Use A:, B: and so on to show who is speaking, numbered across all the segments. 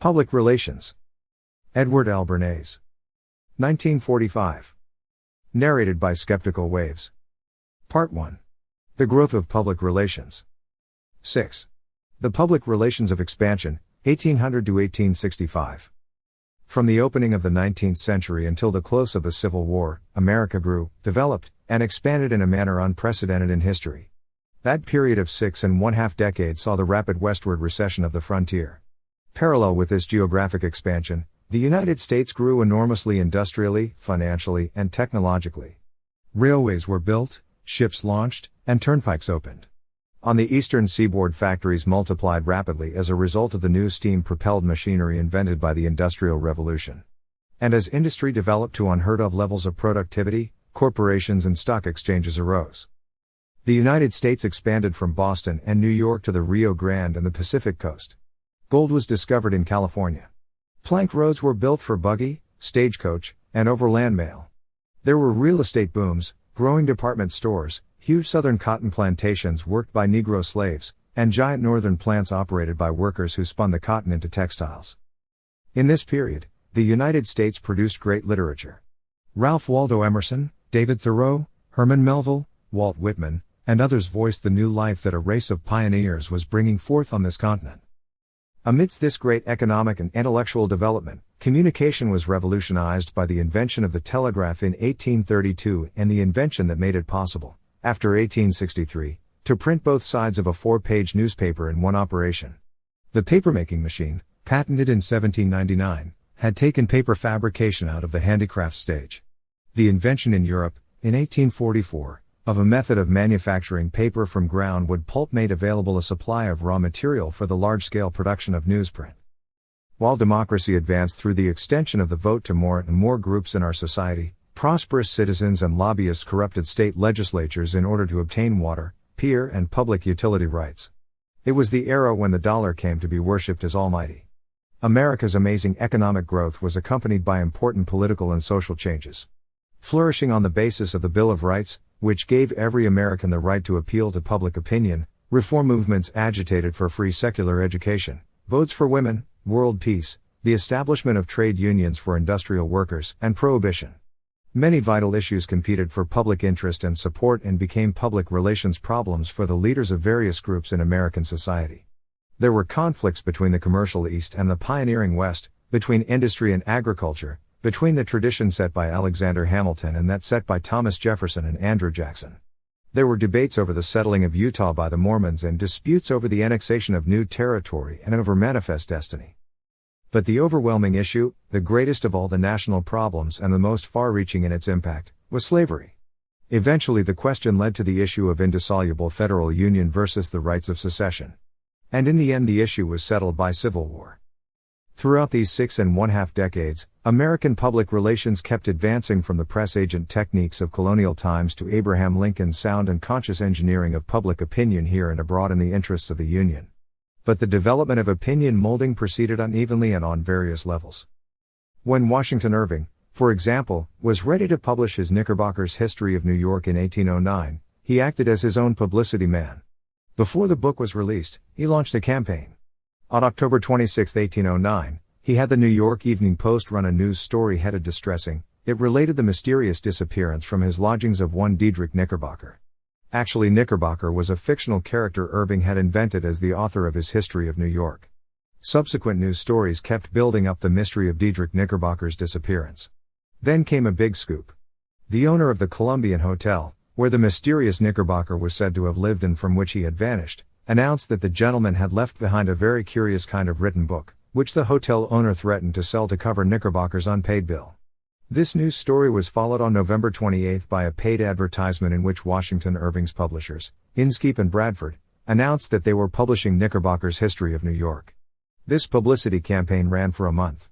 A: Public Relations. Edward L. Bernays. 1945. Narrated by Skeptical Waves. Part 1. The Growth of Public Relations. 6. The Public Relations of Expansion, 1800 to 1865. From the opening of the 19th century until the close of the Civil War, America grew, developed, and expanded in a manner unprecedented in history. That period of 6½ decades saw the rapid westward recession of the frontier. Parallel with this geographic expansion, the United States grew enormously industrially, financially, and technologically. Railways were built, ships launched, and turnpikes opened. On the eastern seaboard, factories multiplied rapidly as a result of the new steam-propelled machinery invented by the Industrial Revolution. And as industry developed to unheard-of levels of productivity, corporations and stock exchanges arose. The United States expanded from Boston and New York to the Rio Grande and the Pacific coast. Gold was discovered in California. Plank roads were built for buggy, stagecoach, and overland mail. There were real estate booms, growing department stores, huge southern cotton plantations worked by Negro slaves, and giant northern plants operated by workers who spun the cotton into textiles. In this period, the United States produced great literature. Ralph Waldo Emerson, David Thoreau, Herman Melville, Walt Whitman, and others voiced the new life that a race of pioneers was bringing forth on this continent. Amidst this great economic and intellectual development, communication was revolutionized by the invention of the telegraph in 1832 and the invention that made it possible, after 1863, to print both sides of a 4-page newspaper in one operation. The papermaking machine, patented in 1799, had taken paper fabrication out of the handicraft stage. The invention in Europe, in 1844, of a method of manufacturing paper from groundwood pulp made available a supply of raw material for the large-scale production of newsprint. While democracy advanced through the extension of the vote to more and more groups in our society, prosperous citizens and lobbyists corrupted state legislatures in order to obtain water, peer, and public utility rights. It was the era when the dollar came to be worshipped as almighty. America's amazing economic growth was accompanied by important political and social changes. Flourishing on the basis of the Bill of Rights, which gave every American the right to appeal to public opinion, reform movements agitated for free secular education, votes for women, world peace, the establishment of trade unions for industrial workers, and prohibition. Many vital issues competed for public interest and support and became public relations problems for the leaders of various groups in American society. There were conflicts between the commercial East and the pioneering West, between industry and agriculture, between the tradition set by Alexander Hamilton and that set by Thomas Jefferson and Andrew Jackson. There were debates over the settling of Utah by the Mormons and disputes over the annexation of new territory and over manifest destiny. But the overwhelming issue, the greatest of all the national problems and the most far-reaching in its impact, was slavery. Eventually the question led to the issue of indissoluble federal union versus the rights of secession. And in the end the issue was settled by civil war. Throughout these 6½ decades, American public relations kept advancing from the press agent techniques of colonial times to Abraham Lincoln's sound and conscious engineering of public opinion here and abroad in the interests of the Union. But the development of opinion molding proceeded unevenly and on various levels. When Washington Irving, for example, was ready to publish his Knickerbocker's History of New York in 1809, he acted as his own publicity man. Before the book was released, he launched a campaign. On October 26, 1809, he had the New York Evening Post run a news story headed Distressing. It related the mysterious disappearance from his lodgings of one Diedrich Knickerbocker. Actually, Knickerbocker was a fictional character Irving had invented as the author of his History of New York. Subsequent news stories kept building up the mystery of Diedrich Knickerbocker's disappearance. Then came a big scoop. The owner of the Columbian Hotel, where the mysterious Knickerbocker was said to have lived and from which he had vanished, announced that the gentleman had left behind a very curious kind of written book, which the hotel owner threatened to sell to cover Knickerbocker's unpaid bill. This news story was followed on November 28 by a paid advertisement in which Washington Irving's publishers, Inskeep and Bradford, announced that they were publishing Knickerbocker's History of New York. This publicity campaign ran for a month.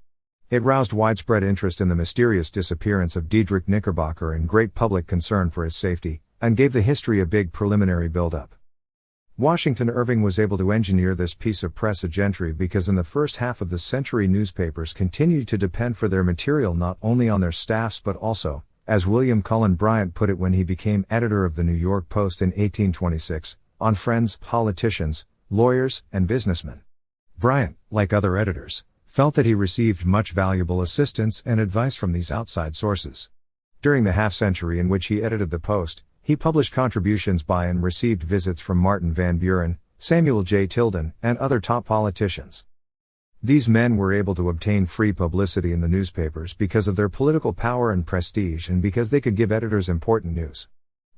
A: It roused widespread interest in the mysterious disappearance of Diedrich Knickerbocker and great public concern for his safety, and gave the history a big preliminary build-up. Washington Irving was able to engineer this piece of press gentry because in the first half of the century newspapers continued to depend for their material not only on their staffs but also, as William Cullen Bryant put it when he became editor of the New York Post in 1826, on friends, politicians, lawyers, and businessmen. Bryant, like other editors, felt that he received much valuable assistance and advice from these outside sources. During the half-century in which he edited the Post, he published contributions by and received visits from Martin Van Buren, Samuel J. Tilden, and other top politicians. These men were able to obtain free publicity in the newspapers because of their political power and prestige and because they could give editors important news.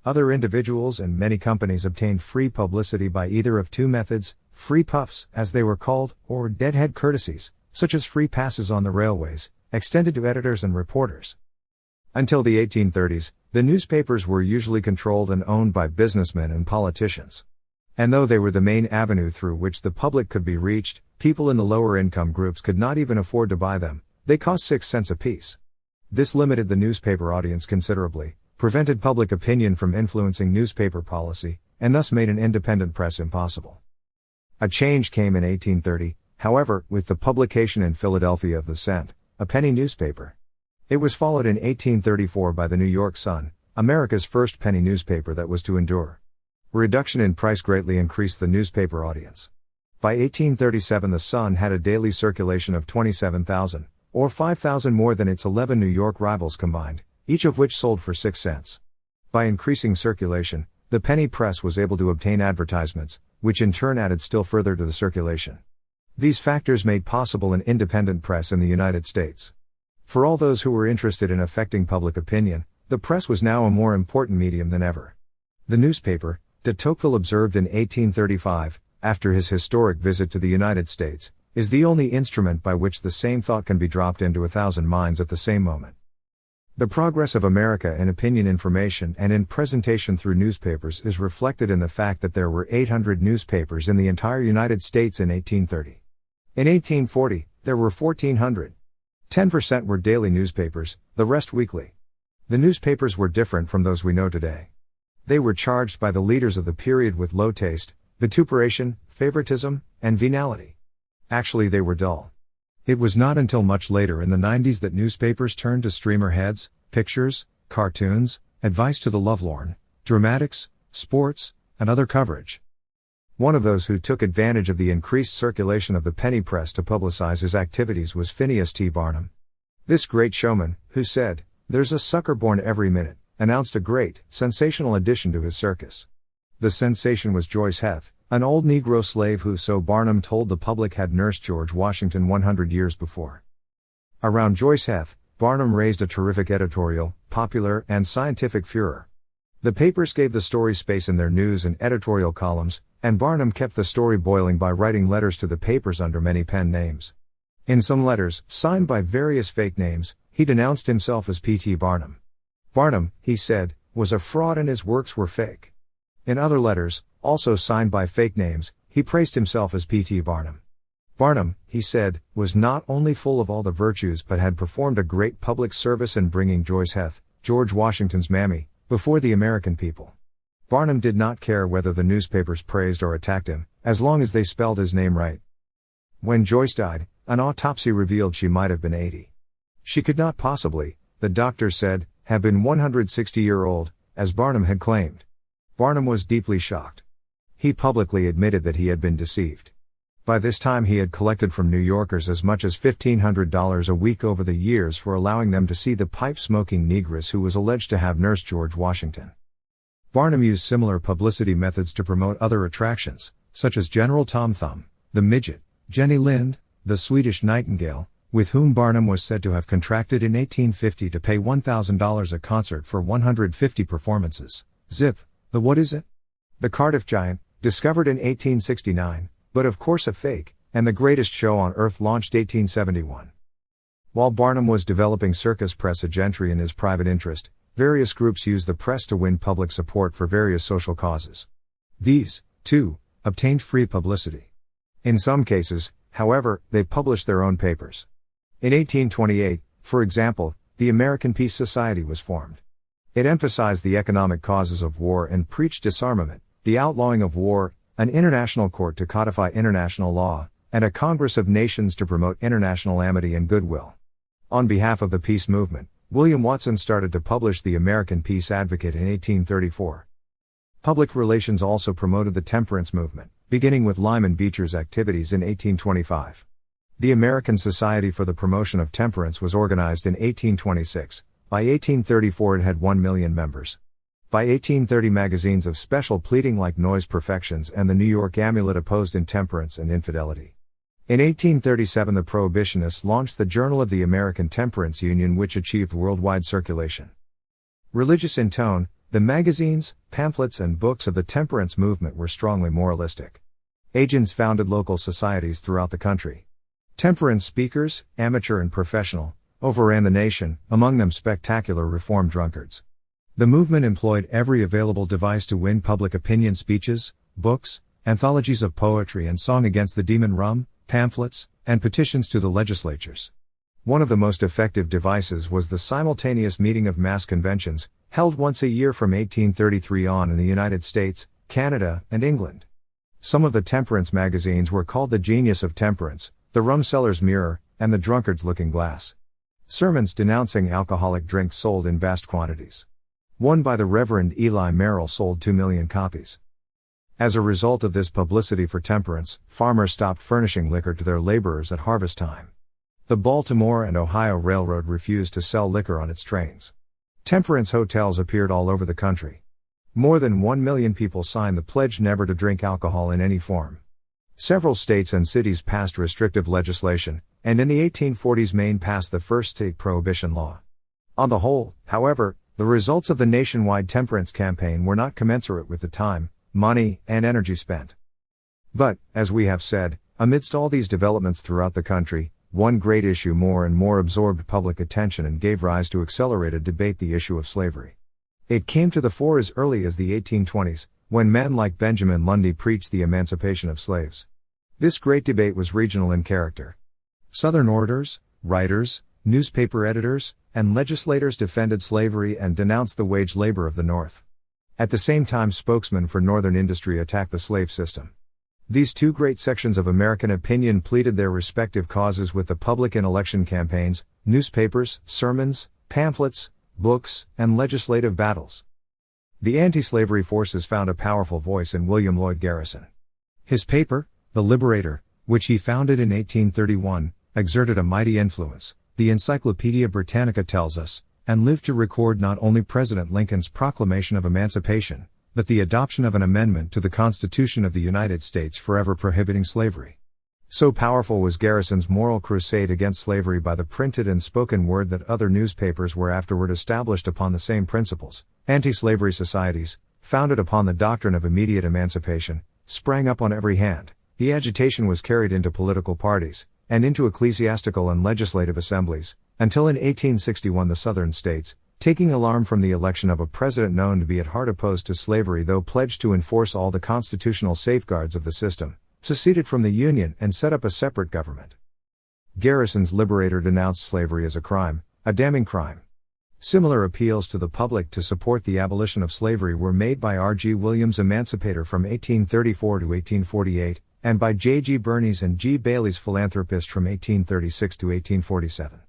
A: Other individuals and many companies obtained free publicity by either of two methods, free puffs, as they were called, or deadhead courtesies, such as free passes on the railways, extended to editors and reporters. Until the 1830s, the newspapers were usually controlled and owned by businessmen and politicians. And though they were the main avenue through which the public could be reached, people in the lower income groups could not even afford to buy them. They cost 6 cents apiece. This limited the newspaper audience considerably, prevented public opinion from influencing newspaper policy, and thus made an independent press impossible. A change came in 1830, however, with the publication in Philadelphia of the Cent, a penny newspaper. It was followed in 1834 by the New York Sun, America's first penny newspaper that was to endure. Reduction in price greatly increased the newspaper audience. By 1837 the Sun had a daily circulation of 27,000, or 5,000 more than its 11 New York rivals combined, each of which sold for 6 cents. By increasing circulation, the penny press was able to obtain advertisements, which in turn added still further to the circulation. These factors made possible an independent press in the United States. For all those who were interested in affecting public opinion, the press was now a more important medium than ever. The newspaper, de Tocqueville observed in 1835, after his historic visit to the United States, is the only instrument by which the same thought can be dropped into 1,000 minds at the same moment. The progress of America in opinion information and in presentation through newspapers is reflected in the fact that there were 800 newspapers in the entire United States in 1830. In 1840, there were 1,400. 10% were daily newspapers, the rest weekly. The newspapers were different from those we know today. They were charged by the leaders of the period with low taste, vituperation, favoritism, and venality. Actually, they were dull. It was not until much later in the 90s that newspapers turned to streamer heads, pictures, cartoons, advice to the lovelorn, dramatics, sports, and other coverage. One of those who took advantage of the increased circulation of the penny press to publicize his activities was Phineas T Barnum. This great showman, who said, "There's a sucker born every minute," announced a great, sensational addition to his circus. The sensation was Joyce Heth, an old Negro slave who, so Barnum told the public, had nursed George Washington 100 years before. Around Joyce Heth, Barnum raised a terrific editorial, popular, and scientific furor. The papers gave the story space in their news and editorial columns, and Barnum kept the story boiling by writing letters to the papers under many pen names. In some letters, signed by various fake names, he denounced himself as P.T. Barnum. Barnum, he said, was a fraud and his works were fake. In other letters, also signed by fake names, he praised himself as P.T. Barnum. Barnum, he said, was not only full of all the virtues but had performed a great public service in bringing Joyce Heth, George Washington's mammy, before the American people. Barnum did not care whether the newspapers praised or attacked him, as long as they spelled his name right. When Joyce died, an autopsy revealed she might have been 80. She could not possibly, the doctors said, have been 160-year-old, as Barnum had claimed. Barnum was deeply shocked. He publicly admitted that he had been deceived. By this time he had collected from New Yorkers as much as $1,500 a week over the years for allowing them to see the pipe-smoking negress who was alleged to have nursed George Washington. Barnum used similar publicity methods to promote other attractions, such as General Tom Thumb, the Midget, Jenny Lind, the Swedish Nightingale, with whom Barnum was said to have contracted in 1850 to pay $1,000 a concert for 150 performances, Zip, the What Is It? The Cardiff Giant, discovered in 1869, but of course a fake, and The Greatest Show on Earth launched 1871. While Barnum was developing circus press gentry in his private interest, various groups used the press to win public support for various social causes. These, too, obtained free publicity. In some cases, however, they published their own papers. In 1828, for example, the American Peace Society was formed. It emphasized the economic causes of war and preached disarmament, the outlawing of war, an international court to codify international law, and a Congress of Nations to promote international amity and goodwill. On behalf of the peace movement, William Watson started to publish the American Peace Advocate in 1834. Public relations also promoted the temperance movement, beginning with Lyman Beecher's activities in 1825. The American Society for the Promotion of Temperance was organized in 1826. By 1834 it had 1 million members. By 1830 magazines of special pleading like Noise Perfections and the New York Amulet opposed intemperance and infidelity. In 1837 the Prohibitionists launched the Journal of the American Temperance Union, which achieved worldwide circulation. Religious in tone, the magazines, pamphlets and books of the temperance movement were strongly moralistic. Agents founded local societies throughout the country. Temperance speakers, amateur and professional, overran the nation, among them spectacular reform drunkards. The movement employed every available device to win public opinion: speeches, books, anthologies of poetry and song against the demon rum, pamphlets, and petitions to the legislatures. One of the most effective devices was the simultaneous meeting of mass conventions, held once a year from 1833 on in the United States, Canada, and England. Some of the temperance magazines were called The Genius of Temperance, The Rumseller's Mirror, and The Drunkard's Looking Glass. Sermons denouncing alcoholic drinks sold in vast quantities. One by the Reverend Eli Merrill sold 2 million copies. As a result of this publicity for temperance, farmers stopped furnishing liquor to their laborers at harvest time. The Baltimore and Ohio Railroad refused to sell liquor on its trains. Temperance hotels appeared all over the country. More than 1 million people signed the pledge never to drink alcohol in any form. Several states and cities passed restrictive legislation, and in the 1840s Maine passed the first state prohibition law. On the whole, however, the results of the nationwide temperance campaign were not commensurate with the time, money, and energy spent. But, as we have said, amidst all these developments throughout the country, one great issue more and more absorbed public attention and gave rise to accelerated debate: the issue of slavery. It came to the fore as early as the 1820s, when men like Benjamin Lundy preached the emancipation of slaves. This great debate was regional in character. Southern orators, writers, newspaper editors, and legislators defended slavery and denounced the wage labor of the North. At the same time, spokesmen for Northern industry attacked the slave system. These two great sections of American opinion pleaded their respective causes with the public in election campaigns, newspapers, sermons, pamphlets, books, and legislative battles. The anti-slavery forces found a powerful voice in William Lloyd Garrison. His paper, The Liberator, which he founded in 1831, exerted a mighty influence, the Encyclopedia Britannica tells us, and lived to record not only President Lincoln's proclamation of emancipation, but the adoption of an amendment to the Constitution of the United States forever prohibiting slavery. So powerful was Garrison's moral crusade against slavery by the printed and spoken word that other newspapers were afterward established upon the same principles. Anti-slavery societies, founded upon the doctrine of immediate emancipation, sprang up on every hand. The agitation was carried into political parties, and into ecclesiastical and legislative assemblies, until in 1861 the Southern states, taking alarm from the election of a president known to be at heart opposed to slavery though pledged to enforce all the constitutional safeguards of the system, seceded from the Union and set up a separate government. Garrison's Liberator denounced slavery as a crime, a damning crime. Similar appeals to the public to support the abolition of slavery were made by R.G. Williams' Emancipator from 1834 to 1848, and by J.G. Bernays and G. Bailey's Philanthropist from 1836 to 1847.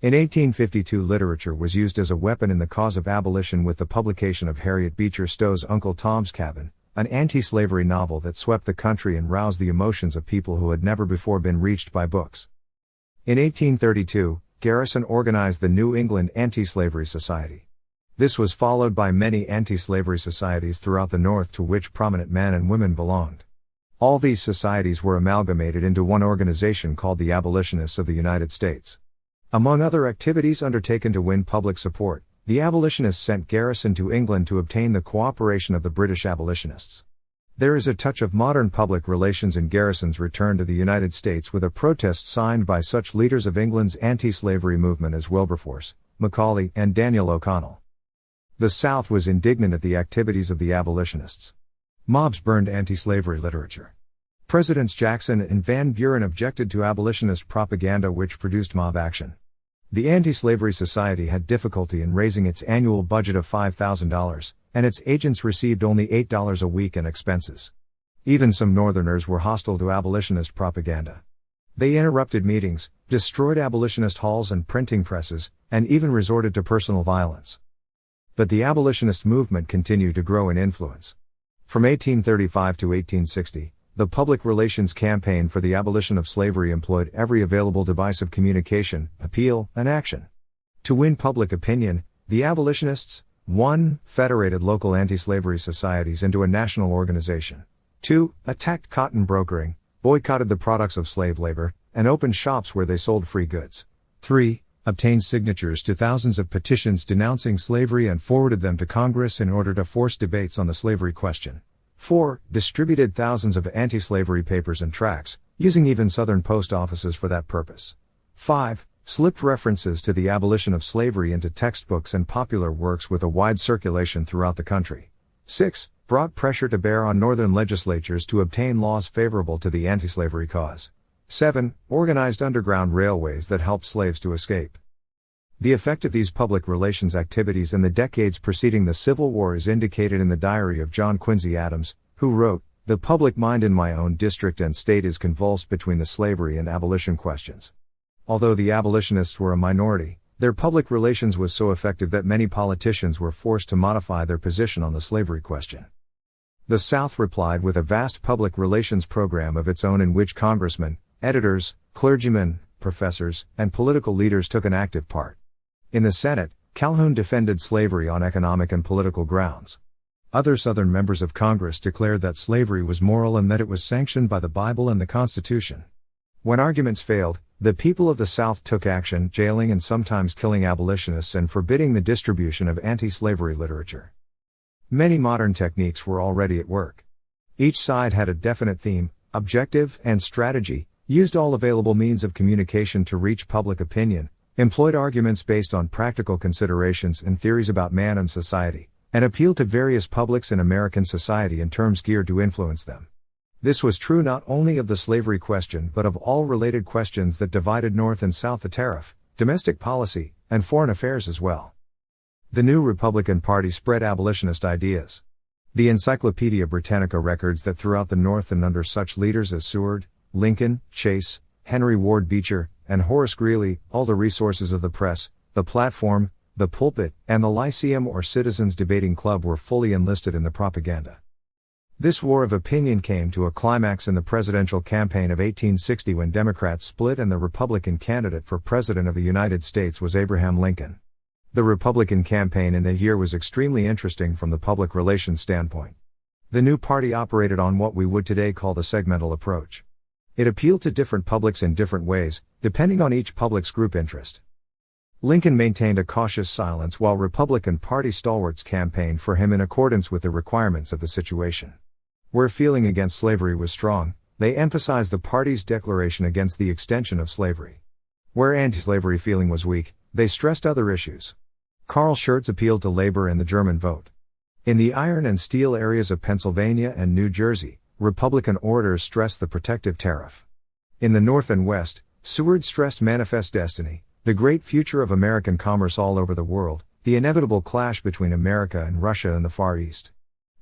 A: In 1852 literature was used as a weapon in the cause of abolition with the publication of Harriet Beecher Stowe's Uncle Tom's Cabin, an anti-slavery novel that swept the country and roused the emotions of people who had never before been reached by books. In 1832, Garrison organized the New England Anti-Slavery Society. This was followed by many anti-slavery societies throughout the North to which prominent men and women belonged. All these societies were amalgamated into one organization called the Abolitionists of the United States. Among other activities undertaken to win public support, the abolitionists sent Garrison to England to obtain the cooperation of the British abolitionists. There is a touch of modern public relations in Garrison's return to the United States with a protest signed by such leaders of England's anti-slavery movement as Wilberforce, Macaulay, and Daniel O'Connell. The South was indignant at the activities of the abolitionists. Mobs burned anti-slavery literature. Presidents Jackson and Van Buren objected to abolitionist propaganda which produced mob action. The Anti-Slavery Society had difficulty in raising its annual budget of $5,000, and its agents received only $8 a week in expenses. Even some Northerners were hostile to abolitionist propaganda. They interrupted meetings, destroyed abolitionist halls and printing presses, and even resorted to personal violence. But the abolitionist movement continued to grow in influence. From 1835 to 1860, the public relations campaign for the abolition of slavery employed every available device of communication, appeal, and action. To win public opinion, the abolitionists 1. Federated local anti-slavery societies into a national organization. 2. Attacked cotton brokering, boycotted the products of slave labor, and opened shops where they sold free goods. 3. Obtained signatures to thousands of petitions denouncing slavery and forwarded them to Congress in order to force debates on the slavery question. 4. Distributed thousands of anti-slavery papers and tracts, using even Southern post offices for that purpose. 5. Slipped references to the abolition of slavery into textbooks and popular works with a wide circulation throughout the country. 6. Brought pressure to bear on northern legislatures to obtain laws favorable to the anti-slavery cause. 7. Organized underground railways that helped slaves to escape. The effect of these public relations activities in the decades preceding the Civil War is indicated in the diary of John Quincy Adams, who wrote, "The public mind in my own district and state is convulsed between the slavery and abolition questions." Although the abolitionists were a minority, their public relations was so effective that many politicians were forced to modify their position on the slavery question. The South replied with a vast public relations program of its own in which congressmen, editors, clergymen, professors, and political leaders took an active part. In the Senate, Calhoun defended slavery on economic and political grounds. Other Southern members of Congress declared that slavery was moral and that it was sanctioned by the Bible and the Constitution. When arguments failed, the people of the South took action, jailing and sometimes killing abolitionists and forbidding the distribution of anti-slavery literature. Many modern techniques were already at work. Each side had a definite theme, objective, and strategy, used all available means of communication to reach public opinion, employed arguments based on practical considerations and theories about man and society, and appealed to various publics in American society in terms geared to influence them. This was true not only of the slavery question but of all related questions that divided North and South: the tariff, domestic policy, and foreign affairs as well. The new Republican Party spread abolitionist ideas. The Encyclopedia Britannica records that throughout the North and under such leaders as Seward, Lincoln, Chase, Henry Ward Beecher, and Horace Greeley, all the resources of the press, the platform, the pulpit, and the Lyceum or Citizens Debating Club were fully enlisted in the propaganda. This war of opinion came to a climax in the presidential campaign of 1860 when Democrats split and the Republican candidate for President of the United States was Abraham Lincoln. The Republican campaign in that year was extremely interesting from the public relations standpoint. The new party operated on what we would today call the segmental approach. It appealed to different publics in different ways, depending on each public's group interest. Lincoln maintained a cautious silence while Republican Party stalwarts campaigned for him in accordance with the requirements of the situation. Where feeling against slavery was strong, they emphasized the party's declaration against the extension of slavery. Where anti-slavery feeling was weak, they stressed other issues. Carl Schurz appealed to labor and the German vote. In the iron and steel areas of Pennsylvania and New Jersey, Republican orators stressed the protective tariff. In the North and West, Seward stressed manifest destiny, the great future of American commerce all over the world, the inevitable clash between America and Russia in the Far East.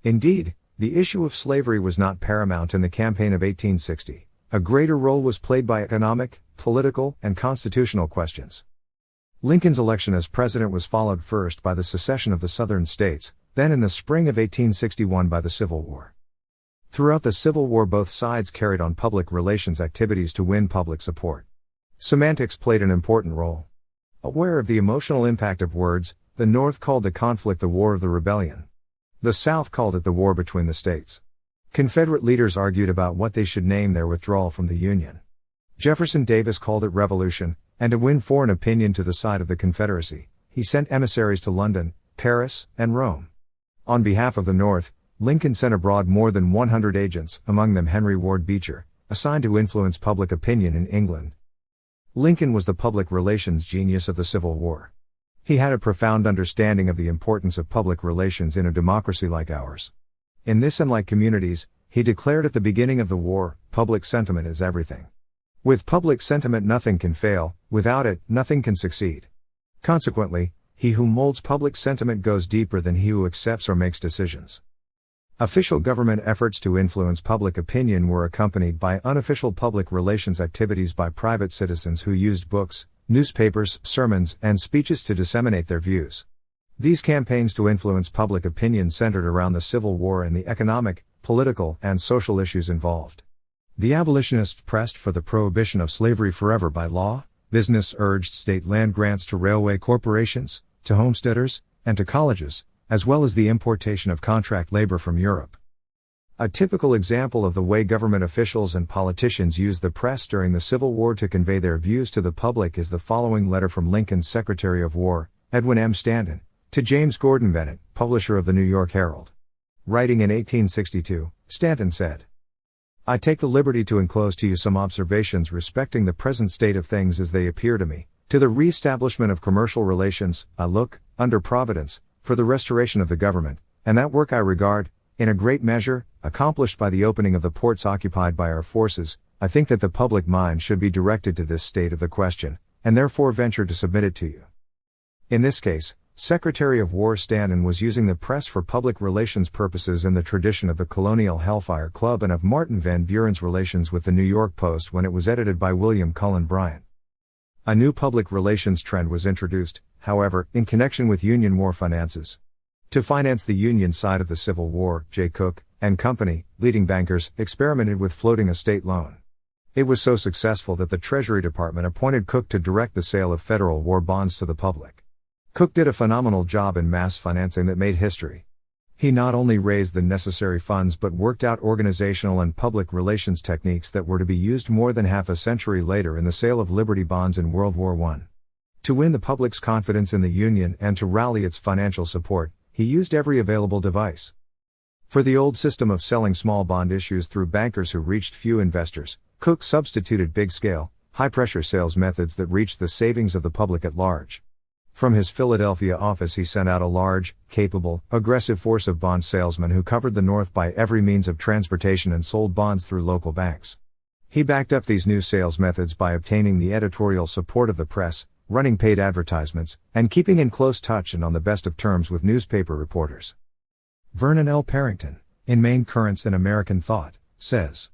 A: Indeed, the issue of slavery was not paramount in the campaign of 1860. A greater role was played by economic, political, and constitutional questions. Lincoln's election as president was followed first by the secession of the Southern states, then in the spring of 1861 by the Civil War. Throughout the Civil War both sides carried on public relations activities to win public support. Semantics played an important role. Aware of the emotional impact of words, the North called the conflict the War of the Rebellion. The South called it the war between the states. Confederate leaders argued about what they should name their withdrawal from the Union. Jefferson Davis called it revolution, and to win foreign opinion to the side of the Confederacy, he sent emissaries to London, Paris, and Rome. On behalf of the North, Lincoln sent abroad more than 100 agents, among them Henry Ward Beecher, assigned to influence public opinion in England. Lincoln was the public relations genius of the Civil War. He had a profound understanding of the importance of public relations in a democracy like ours. In this and like communities, he declared at the beginning of the war, public sentiment is everything. With public sentiment nothing can fail, without it, nothing can succeed. Consequently, he who molds public sentiment goes deeper than he who accepts or makes decisions. Official government efforts to influence public opinion were accompanied by unofficial public relations activities by private citizens who used books, newspapers, sermons, and speeches to disseminate their views. These campaigns to influence public opinion centered around the Civil War and the economic, political, and social issues involved. The abolitionists pressed for the prohibition of slavery forever by law. Business urged state land grants to railway corporations, to homesteaders, and to colleges, as well as the importation of contract labor from Europe. A typical example of the way government officials and politicians used the press during the Civil War to convey their views to the public is the following letter from Lincoln's Secretary of War, Edwin M. Stanton, to James Gordon Bennett, publisher of the New York Herald. Writing in 1862, Stanton said, "I take the liberty to enclose to you some observations respecting the present state of things as they appear to me. To the re-establishment of commercial relations, I look, under Providence, for the restoration of the government, and that work I regard, in a great measure, accomplished by the opening of the ports occupied by our forces. I think that the public mind should be directed to this state of the question, and therefore venture to submit it to you." In this case, Secretary of War Stanton was using the press for public relations purposes in the tradition of the Colonial Hellfire Club and of Martin Van Buren's relations with the New York Post when it was edited by William Cullen Bryant. A new public relations trend was introduced, however, in connection with Union war finances. To finance the Union side of the Civil War, J. Cook and Company, leading bankers, experimented with floating a state loan. It was so successful that the Treasury Department appointed Cook to direct the sale of federal war bonds to the public. Cook did a phenomenal job in mass financing that made history. He not only raised the necessary funds but worked out organizational and public relations techniques that were to be used more than half a century later in the sale of Liberty bonds in World War I. To win the public's confidence in the Union and to rally its financial support, he used every available device. For the old system of selling small bond issues through bankers who reached few investors, Cook substituted big-scale, high-pressure sales methods that reached the savings of the public at large. From his Philadelphia office he sent out a large, capable, aggressive force of bond salesmen who covered the North by every means of transportation and sold bonds through local banks. He backed up these new sales methods by obtaining the editorial support of the press, running paid advertisements, and keeping in close touch and on the best of terms with newspaper reporters. Vernon L. Parrington, in Main Currents in American Thought, says,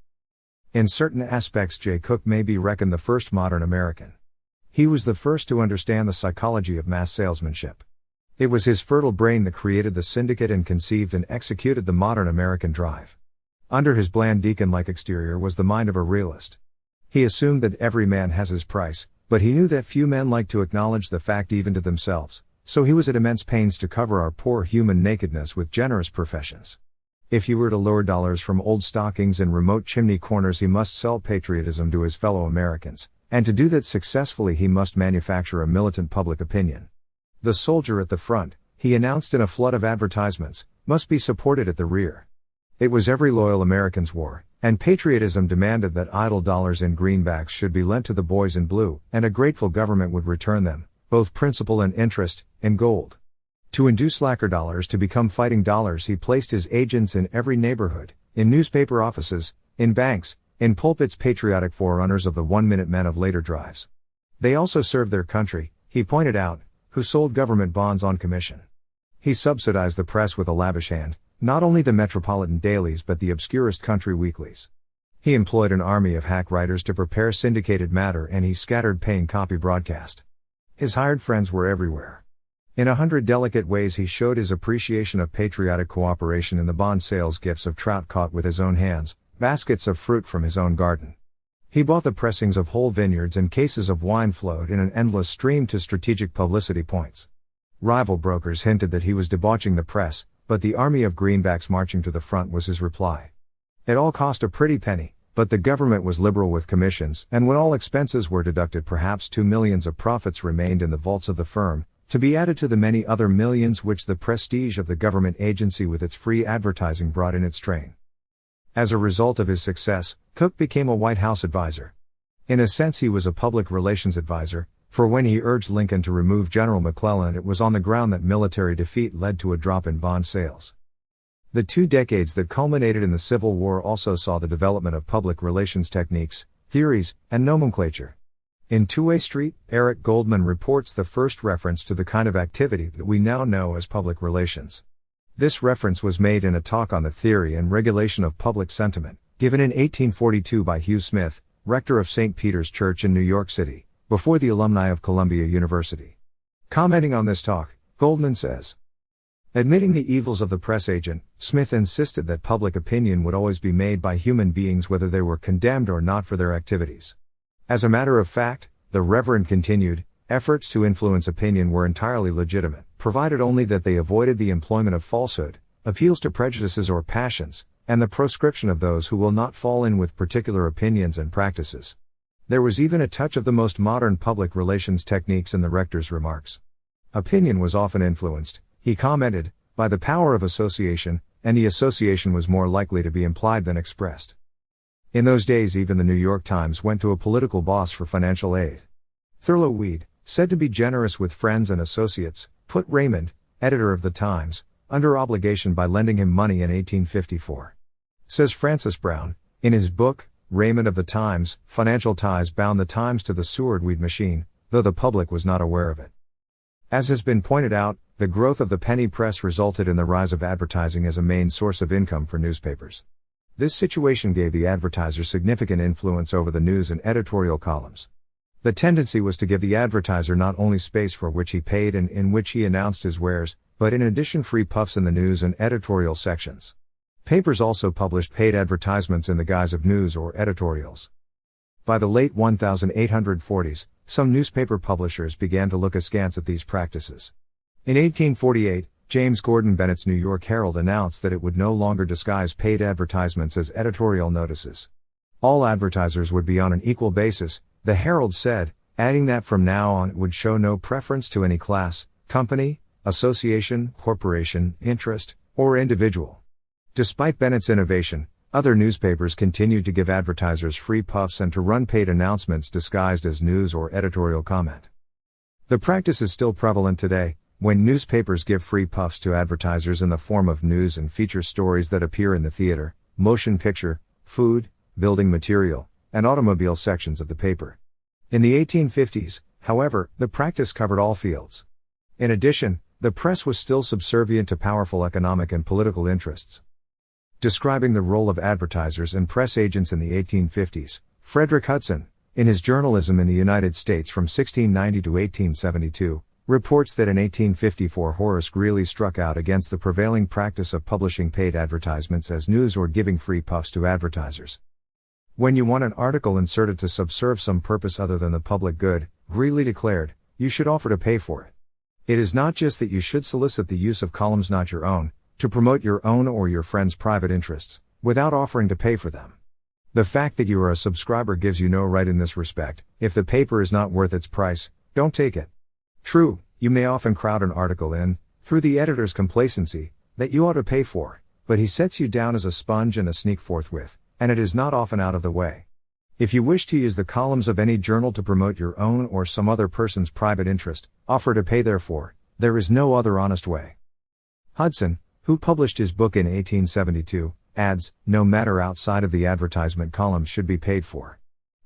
A: "In certain aspects J. Cook may be reckoned the first modern American. He was the first to understand the psychology of mass salesmanship. It was his fertile brain that created the syndicate and conceived and executed the modern American drive. Under his bland deacon-like exterior was the mind of a realist. He assumed that every man has his price, but he knew that few men like to acknowledge the fact even to themselves, so he was at immense pains to cover our poor human nakedness with generous professions. If he were to lure dollars from old stockings in remote chimney corners he must sell patriotism to his fellow Americans, and to do that successfully he must manufacture a militant public opinion. The soldier at the front, he announced in a flood of advertisements, must be supported at the rear. It was every loyal American's war, and patriotism demanded that idle dollars in greenbacks should be lent to the boys in blue, and a grateful government would return them, both principal and interest, in gold. To induce slacker dollars to become fighting dollars he placed his agents in every neighborhood, in newspaper offices, in banks, in pulpits, patriotic forerunners of the one-minute men of later drives. They also served their country, he pointed out, who sold government bonds on commission. He subsidized the press with a lavish hand, not only the metropolitan dailies but the obscurest country weeklies. He employed an army of hack writers to prepare syndicated matter and he scattered paying copy broadcast. His hired friends were everywhere. In 100 delicate ways he showed his appreciation of patriotic cooperation in the bond sales, gifts of trout caught with his own hands, baskets of fruit from his own garden. He bought the pressings of whole vineyards and cases of wine flowed in an endless stream to strategic publicity points. Rival brokers hinted that he was debauching the press, but the army of greenbacks marching to the front was his reply. It all cost a pretty penny, but the government was liberal with commissions, and when all expenses were deducted perhaps 2 millions of profits remained in the vaults of the firm, to be added to the many other millions which the prestige of the government agency with its free advertising brought in its train." As a result of his success, Cook became a White House advisor. In a sense he was a public relations advisor, for when he urged Lincoln to remove General McClellan it was on the ground that military defeat led to a drop in bond sales. The 2 decades that culminated in the Civil War also saw the development of public relations techniques, theories, and nomenclature. In Two-Way Street, Eric Goldman reports the first reference to the kind of activity that we now know as public relations. This reference was made in a talk on the theory and regulation of public sentiment, given in 1842 by Hugh Smith, rector of St. Peter's Church in New York City, before the alumni of Columbia University. Commenting on this talk, Goldman says, Admitting the evils of the press agent, Smith insisted that public opinion would always be made by human beings whether they were condemned or not for their activities. As a matter of fact, the Reverend continued, efforts to influence opinion were entirely legitimate, provided only that they avoided the employment of falsehood, appeals to prejudices or passions, and the proscription of those who will not fall in with particular opinions and practices. There was even a touch of the most modern public relations techniques in the rector's remarks. Opinion was often influenced, he commented, by the power of association, and the association was more likely to be implied than expressed. In those days even the New York Times went to a political boss for financial aid. Thurlow Weed, said to be generous with friends and associates, put Raymond, editor of the Times, under obligation by lending him money in 1854. Says Francis Brown, in his book, Raymond of the Times, financial ties bound the Times to the Seward-Weed machine, though the public was not aware of it. As has been pointed out, the growth of the penny press resulted in the rise of advertising as a main source of income for newspapers. This situation gave the advertiser significant influence over the news and editorial columns. The tendency was to give the advertiser not only space for which he paid and in which he announced his wares, but in addition free puffs in the news and editorial sections. Papers also published paid advertisements in the guise of news or editorials. By the late 1840s, some newspaper publishers began to look askance at these practices. In 1848, James Gordon Bennett's New York Herald announced that it would no longer disguise paid advertisements as editorial notices. All advertisers would be on an equal basis, the Herald said, adding that from now on it would show no preference to any class, company, association, corporation, interest, or individual. Despite Bennett's innovation, other newspapers continued to give advertisers free puffs and to run paid announcements disguised as news or editorial comment. The practice is still prevalent today, when newspapers give free puffs to advertisers in the form of news and feature stories that appear in the theater, motion picture, food, building material, and automobile sections of the paper. In the 1850s, however, the practice covered all fields. In addition, the press was still subservient to powerful economic and political interests. Describing the role of advertisers and press agents in the 1850s, Frederick Hudson, in his Journalism in the United States from 1690 to 1872, reports that in 1854 Horace Greeley struck out against the prevailing practice of publishing paid advertisements as news or giving free puffs to advertisers. When you want an article inserted to subserve some purpose other than the public good, Greeley declared, you should offer to pay for it. It is not just that you should solicit the use of columns not your own, to promote your own or your friend's private interests, without offering to pay for them. The fact that you are a subscriber gives you no right in this respect. If the paper is not worth its price, don't take it. True, you may often crowd an article in, through the editor's complacency, that you ought to pay for, but he sets you down as a sponge and a sneak forthwith, and it is not often out of the way. If you wish to use the columns of any journal to promote your own or some other person's private interest, offer to pay therefor. There is no other honest way. Hudson, who published his book in 1872, adds, no matter outside of the advertisement columns should be paid for.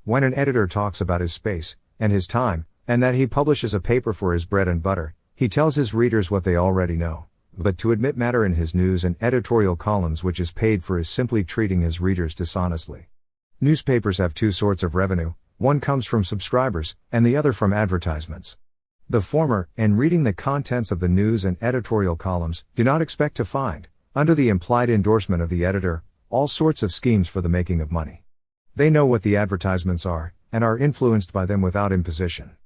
A: When an editor talks about his space, and his time, and that he publishes a paper for his bread and butter, he tells his readers what they already know. But to admit matter in his news and editorial columns which is paid for is simply treating his readers dishonestly. Newspapers have two sorts of revenue, one comes from subscribers, and the other from advertisements. The former, in reading the contents of the news and editorial columns, do not expect to find, under the implied endorsement of the editor, all sorts of schemes for the making of money. They know what the advertisements are, and are influenced by them without imposition.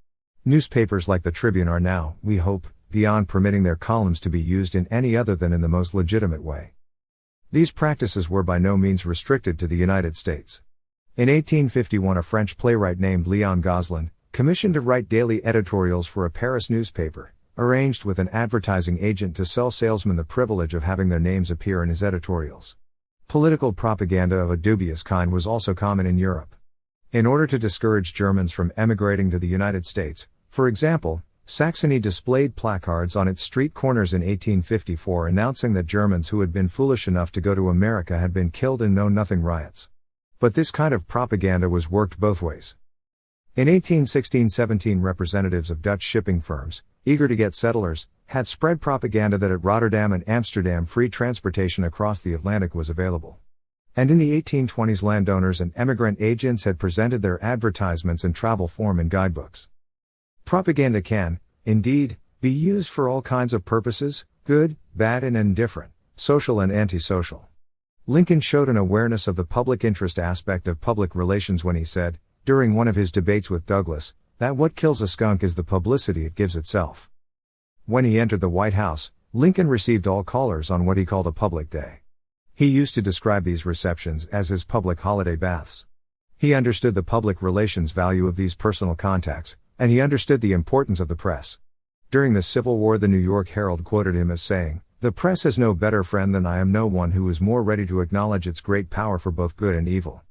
A: Newspapers like the Tribune are now, we hope, beyond permitting their columns to be used in any other than in the most legitimate way. These practices were by no means restricted to the United States. In 1851 a French playwright named Léon Gozlan, commissioned to write daily editorials for a Paris newspaper, arranged with an advertising agent to sell salesmen the privilege of having their names appear in his editorials. Political propaganda of a dubious kind was also common in Europe. In order to discourage Germans from emigrating to the United States, for example, Saxony displayed placards on its street corners in 1854 announcing that Germans who had been foolish enough to go to America had been killed in Know-Nothing riots. But this kind of propaganda was worked both ways. In 1816-17 representatives of Dutch shipping firms, eager to get settlers, had spread propaganda that at Rotterdam and Amsterdam free transportation across the Atlantic was available. And in the 1820s landowners and emigrant agents had presented their advertisements in travel form in guidebooks. Propaganda can, indeed, be used for all kinds of purposes, Good, bad and indifferent, social and antisocial. Lincoln showed an awareness of the public interest aspect of public relations when he said, during one of his debates with Douglas, that what kills a skunk is the publicity it gives itself. When he entered the White House, Lincoln received all callers on what he called a public day. He used to describe these receptions as his public holiday baths. He understood the public relations value of these personal contacts, and he understood the importance of the press. During the Civil War, the New York Herald quoted him as saying, "The press is no better friend than I am no one who is more ready to acknowledge its great power for both good and evil.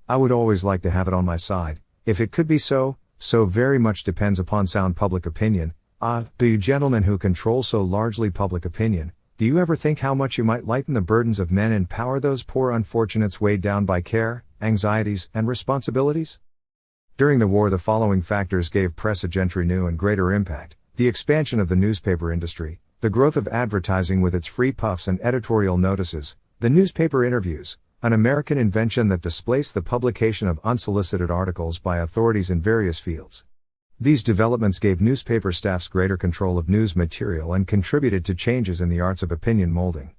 A: I would always like to have it on my side, if it could be so very much depends upon sound public opinion. Do you gentlemen who control so largely public opinion, do you ever think how much you might lighten the burdens of men and power those poor unfortunates weighed down by care, anxieties, and responsibilities?" During the war, the following factors gave press a gentry new and greater impact: the expansion of the newspaper industry, the growth of advertising with its free puffs and editorial notices, the newspaper interviews, an American invention that displaced the publication of unsolicited articles by authorities in various fields. These developments gave newspaper staffs greater control of news material and contributed to changes in the arts of opinion molding.